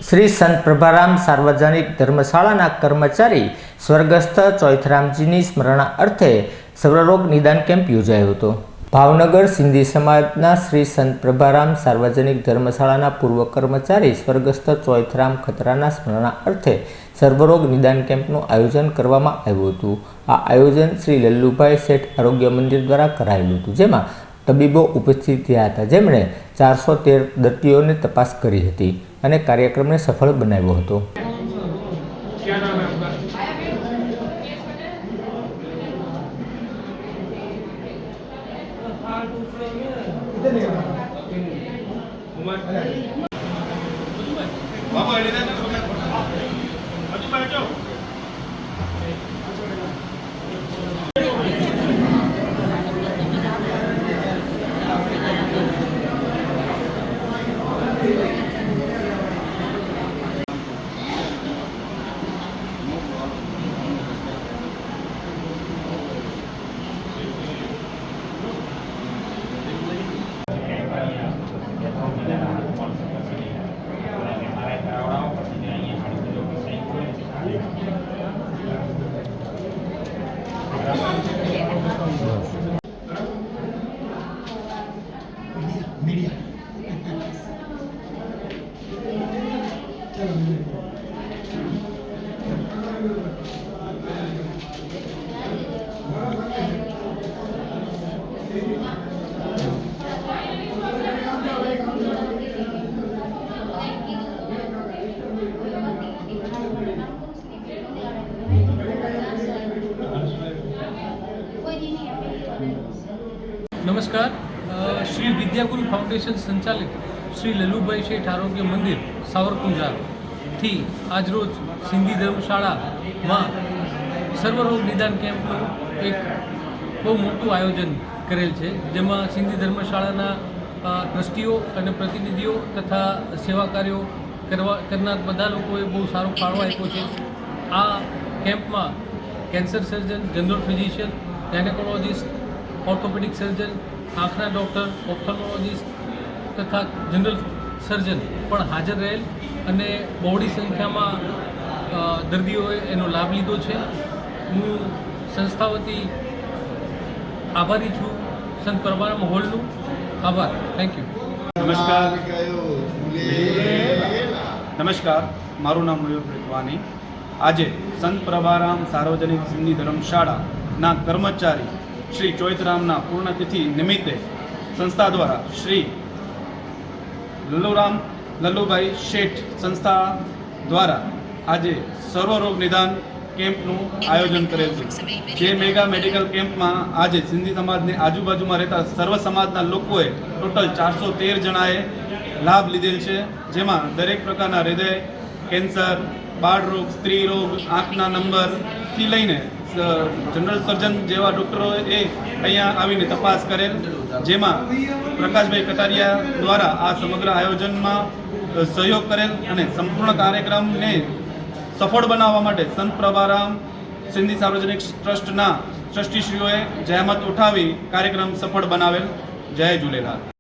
श्री संत प्रभाराम सार्वजनिक धर्मशाळाना कर्मचारी स्वर्गस्थ चोइथरामजीनी स्मरणार्थे सर्वरोग निदान केम्प योजायो हतो। भावनगर सिंधी समाजना श्री संत प्रभाराम सार्वजनिक धर्मशाळाना पूर्व कर्मचारी स्वर्गस्थ चोइथराम खतराना स्मरणार्थे सर्वरोग निदान केम्पનું आयोजन કરવામાં આવ્યું હતું। આ આયોજન શ્રી લલ્લુભાઈ શેઠ આરોગ્ય મંદિર દ્વારા કરાયેલું હતું, જેમાં તબીબો ઉપસ્થિત થયા હતા, જેમણે 413 દર્દીઓને તપાસ કરી હતી અને કાર્યક્રમને સફળ બનાવ્યો હતો। नमस्कार। श्री विद्यागुरु फाउंडेशन संचालित श्री लल्लुभाई शेठ आरोग्य मंदिर सावरकुंजा थी आज रोज सिंधी धर्मशाला में सर्वरोग निदान केम्प एक बहु मोटू आयोजन करेल है, जेमा सिंधी धर्मशाला ट्रस्टीओ और प्रतिनिधिओ तथा सेवा कार्यों करनार बधा लोगों बहुत सारो फाळो आप्यो छे। आ केम्प में cancer surgeon, general physician, gynaecologist, orthopaedic surgeon, आँखना डॉक्टर, ऑप्थेल्मोलॉजिस्ट तथा जनरल सर्जन पण हाजर रहेल अने बहोળી संख्यामां दर्दीओए एनो लाभ लीधो छे। हूँ संस्था वती आभारी छूँ संत प्रभाराम हॉलनु। आभार। Thank you. नमस्कार, मारू नाम मयूर प्रितवानी। आज संत प्रभाराम सार्वजनिक सिंधी धर्मशाला कर्मचारी श्री चोइथरामना पूर्णतिथि निमित्ते संस्था द्वारा श्री लल्लुभाई शेठ संस्था द्वारा आज सर्वरोग निदान केम्पनु आयोजन करेल छे। जे मेगा मेडिकल केम्प में आज सिंधी समाज ने आजूबाजू में रहता सर्व समाजना लोकोए टोटल 413 जनाए लाभ लीधेल छे, जेमां दरेक प्रकारना हृदय, केन्सर, बाळ रोग, स्त्री रोग, आँखना नंबर थी लईने जनरल सर्जन जेवा डॉक्टरोए अहींया आवीने तपास करेल, जेमां प्रकाशभाई कटारिया द्वारा आ समग्र आयोजन में सहयोग करेल अने संपूर्ण कार्यक्रम ने सफल बनाववा माटे संत प्रभाराम सिंधी सार्वजनिक ट्रस्टना ट्रस्टीश्रीओए जहमत उठावी कार्यक्रम सफल बनावेल। जय झूलेलाल।